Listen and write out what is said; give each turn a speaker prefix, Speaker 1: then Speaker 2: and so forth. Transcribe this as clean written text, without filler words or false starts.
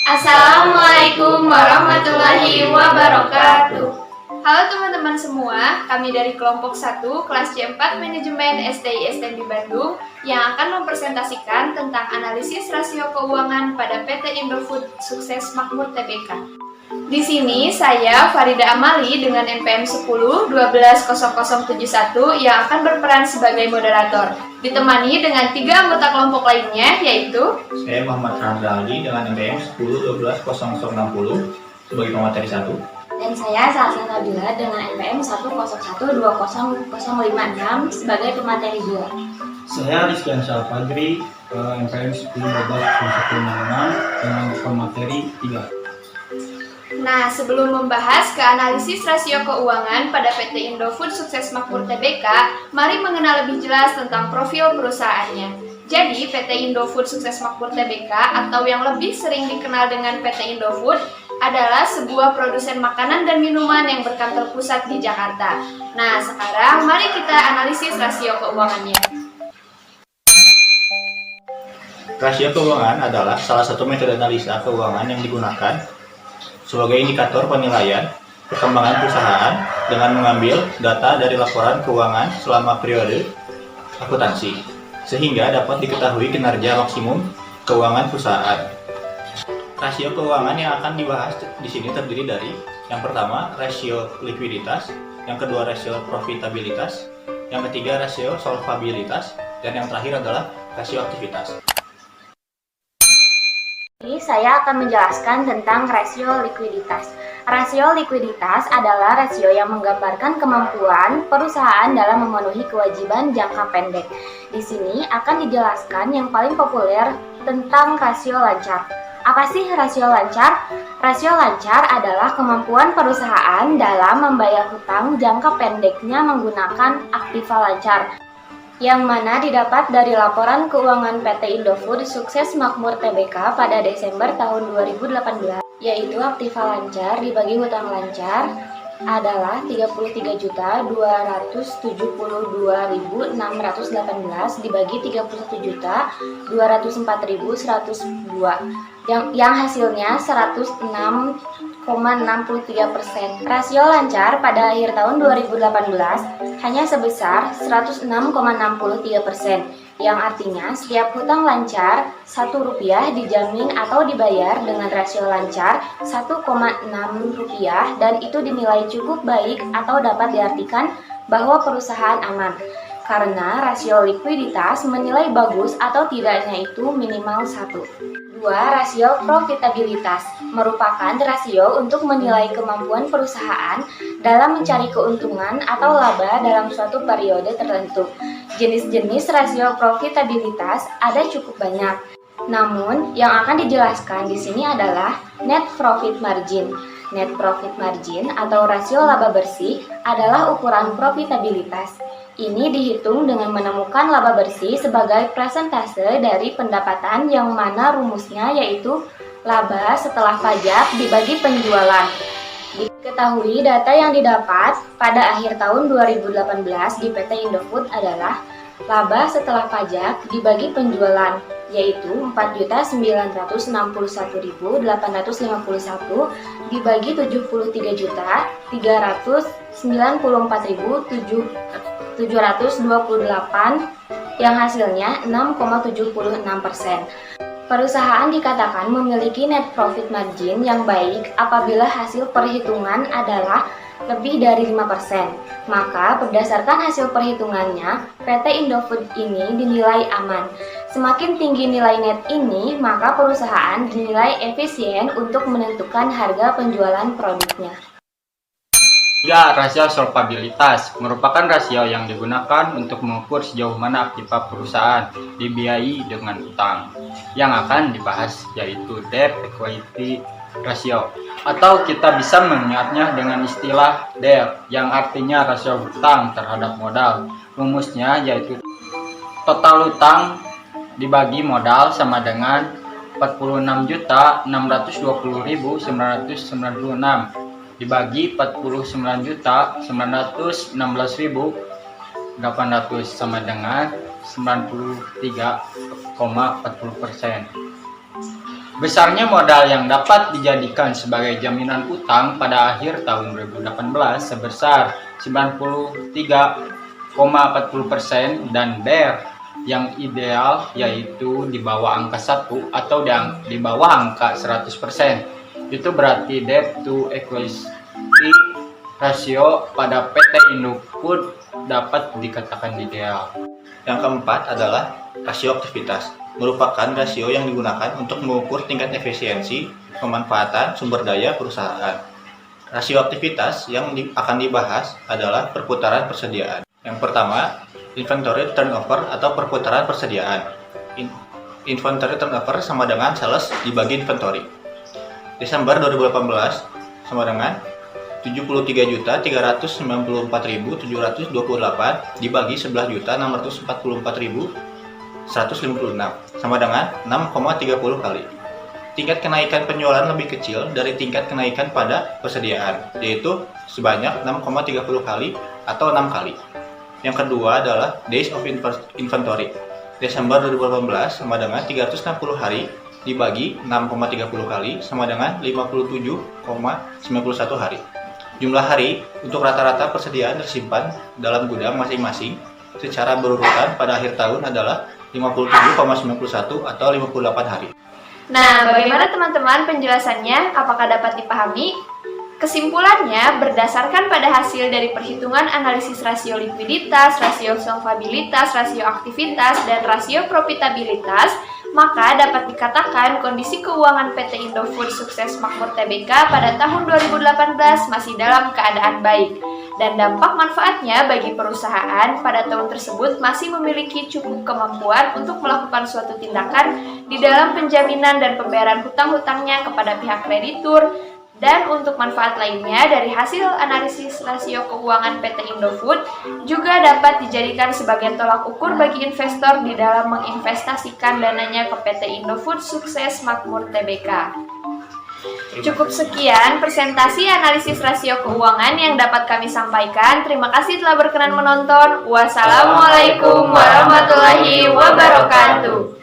Speaker 1: Assalamualaikum warahmatullahi wabarakatuh. Halo teman-teman semua, kami dari kelompok 1 kelas C4 Manajemen SDI STM di Bandung yang akan mempresentasikan tentang analisis rasio keuangan pada PT Indofood Sukses Makmur Tbk. Di sini saya Farida Amali dengan NPM 10 120071 yang akan berperan sebagai moderator, ditemani dengan 3 anggota kelompok lainnya, yaitu
Speaker 2: saya Muhammad Ramdali dengan NPM 10 120060 sebagai pemateri 1.
Speaker 3: Dan saya Salsa Nabila dengan NPM 101200056 sebagai pemateri 2.
Speaker 4: Saya Rizky Ansyal Fajri NPM 10 120066 dengan pemateri 3.
Speaker 1: Nah, sebelum membahas ke analisis rasio keuangan pada PT Indofood Sukses Makmur Tbk, mari mengenal lebih jelas tentang profil perusahaannya. Jadi, PT Indofood Sukses Makmur Tbk atau yang lebih sering dikenal dengan PT Indofood adalah sebuah produsen makanan dan minuman yang berkantor pusat di Jakarta. Nah, sekarang mari kita analisis rasio keuangannya.
Speaker 2: Rasio keuangan adalah salah satu metode analisa keuangan yang digunakan sebagai indikator penilaian perkembangan perusahaan dengan mengambil data dari laporan keuangan selama periode akuntansi, sehingga dapat diketahui kinerja maksimum keuangan perusahaan. Rasio keuangan yang akan dibahas di sini terdiri dari yang pertama rasio likuiditas, yang kedua rasio profitabilitas, yang ketiga rasio solvabilitas, dan yang terakhir adalah rasio aktivitas.
Speaker 3: Ini saya akan menjelaskan tentang rasio likuiditas. Rasio likuiditas adalah rasio yang menggambarkan kemampuan perusahaan dalam memenuhi kewajiban jangka pendek. Di sini akan dijelaskan yang paling populer tentang rasio lancar. Apa sih rasio lancar? Rasio lancar adalah kemampuan perusahaan dalam membayar hutang jangka pendeknya menggunakan aktiva lancar, yang mana didapat dari laporan keuangan PT Indofood Sukses Makmur Tbk pada Desember tahun 2018, yaitu aktiva lancar dibagi hutang lancar adalah 33.272.618 dibagi 31.204.102 yang hasilnya 106,63%. Rasio lancar pada akhir tahun 2018 hanya sebesar 106,63%, yang artinya setiap hutang lancar Rp1 dijamin atau dibayar dengan rasio lancar Rp1,6 dan itu dinilai cukup baik atau dapat diartikan bahwa perusahaan aman. Karena rasio likuiditas menilai bagus atau tidaknya itu minimal 1. 2. Rasio profitabilitas merupakan rasio untuk menilai kemampuan perusahaan dalam mencari keuntungan atau laba dalam suatu periode tertentu. Jenis-jenis rasio profitabilitas ada cukup banyak. Namun, yang akan dijelaskan di sini adalah net profit margin. Net profit margin atau rasio laba bersih adalah ukuran profitabilitas. Ini dihitung dengan menemukan laba bersih sebagai persentase dari pendapatan yang mana rumusnya yaitu laba setelah pajak dibagi penjualan. Diketahui data yang didapat pada akhir tahun 2018 di PT Indofood adalah laba setelah pajak dibagi penjualan, yaitu 4.961.851 dibagi 73.394.728 yang hasilnya 6,76%. Perusahaan dikatakan memiliki net profit margin yang baik apabila hasil perhitungan adalah lebih dari 5%. Maka berdasarkan hasil perhitungannya, PT Indofood ini dinilai aman. Semakin tinggi nilai net ini, maka perusahaan dinilai efisien untuk menentukan harga penjualan produknya.
Speaker 5: 3. Rasio solvabilitas merupakan rasio yang digunakan untuk mengukur sejauh mana aktiva perusahaan dibiayai dengan utang. Yang akan dibahas yaitu debt equity ratio, atau kita bisa mengingatnya dengan istilah DER, yang artinya rasio hutang terhadap modal. Rumusnya yaitu total hutang dibagi modal sama dengan 46.620.996 dibagi 49.916.800 sama dengan 93,40%. Besarnya modal yang dapat dijadikan sebagai jaminan utang pada akhir tahun 2018 sebesar 93,40% dan DER yang ideal yaitu di bawah angka 1 atau di bawah angka 100%. Itu berarti debt to equity rasio pada PT Indofood dapat dikatakan ideal.
Speaker 2: Yang keempat adalah rasio aktivitas, merupakan rasio yang digunakan untuk mengukur tingkat efisiensi pemanfaatan sumber daya perusahaan. Rasio aktivitas yang akan dibahas adalah perputaran persediaan. Yang pertama, inventory turnover atau perputaran persediaan. Inventory turnover sama dengan sales dibagi inventory. Desember 2018 sama dengan 73.394.728 dibagi 11.644.156 sama dengan 6,30 kali. Tingkat kenaikan penjualan lebih kecil dari tingkat kenaikan pada persediaan, yaitu sebanyak 6,30 kali atau 6 kali. Yang kedua adalah days of inventory. Desember 2018 sama dengan 360 hari dibagi 6,30 kali sama dengan 57,91 hari. Jumlah hari untuk rata-rata persediaan tersimpan dalam gudang masing-masing secara berurutan pada akhir tahun adalah 57,91 atau 58 hari.
Speaker 1: Nah, bagaimana teman-teman penjelasannya? Apakah dapat dipahami? Kesimpulannya, berdasarkan pada hasil dari perhitungan analisis rasio likuiditas, rasio solvabilitas, rasio aktivitas, dan rasio profitabilitas, maka dapat dikatakan kondisi keuangan PT Indofood Sukses Makmur Tbk pada tahun 2018 masih dalam keadaan baik, dan dampak manfaatnya bagi perusahaan pada tahun tersebut masih memiliki cukup kemampuan untuk melakukan suatu tindakan di dalam penjaminan dan pembayaran hutang-hutangnya kepada pihak kreditur. Dan untuk manfaat lainnya dari hasil analisis rasio keuangan PT Indofood juga dapat dijadikan sebagai tolak ukur bagi investor di dalam menginvestasikan dananya ke PT Indofood Sukses Makmur Tbk. Cukup sekian presentasi analisis rasio keuangan yang dapat kami sampaikan. Terima kasih telah berkenan menonton. Wassalamualaikum warahmatullahi wabarakatuh.